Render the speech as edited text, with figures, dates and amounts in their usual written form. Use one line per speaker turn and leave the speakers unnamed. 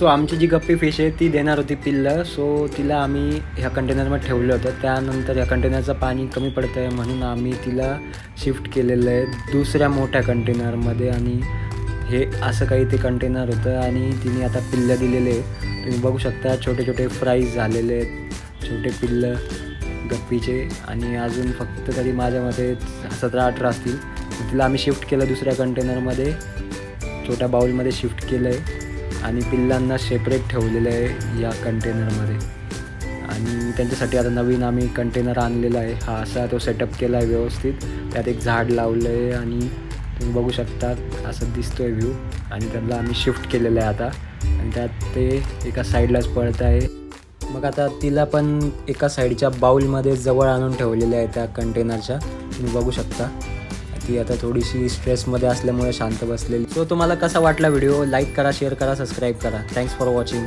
So आमची जी गप्पी fish आहे ती देणार होती पिल्लं. सो तिला आम्ही ह्या कंटेनरमध्ये ठेवलं होतं. त्यानंतर ह्या कंटेनरचं पाणी कमी पडतं आहे म्हणून आम्ही तिला शिफ्ट केलेलं आहे दुसऱ्या मोठ्या कंटेनरमध्ये. आणि हे असं काही ते कंटेनर होतं आणि तिने आता पिल्लं दिलेले आहे. तुम्ही बघू शकता छोटे छोटे फ्राईज झालेले आहेत, छोटे पिल्लं गप्पीचे. आणि अजून फक्त तरी माझ्या मते 17-18 असतील. तिला आम्ही शिफ्ट केलं दुसऱ्या कंटेनरमध्ये, छोट्या बाउलमध्ये शिफ्ट केलं आहे आणि पिल्लांना सेपरेट ठेवलेलं आहे या कंटेनरमध्ये. आणि त्यांच्यासाठी आता नवीन आम्ही कंटेनर आणलेला आहे. हा असा तो सेटअप केला आहे व्यवस्थित. त्यात एक झाड लावलं आहे आणि तुम्ही बघू शकता असं दिसतो आहे व्ह्यू. आणि त्यांना आम्ही शिफ्ट केलेलं आहे आता आणि त्यात ते एका साईडलाच पळत आहे. मग आता तिला पण एका साईडच्या बाउलमध्ये जवळ आणून ठेवलेलं आहे त्या कंटेनरच्या. तुम्ही बघू शकता ती आता थोडीशी स्ट्रेसमध्ये असल्यामुळे शांत बसलेली. सो तुम्हाला कसा वाटला व्हिडिओ? लाईक करा, शेअर करा, सबस्क्राईब करा. Thanks for watching.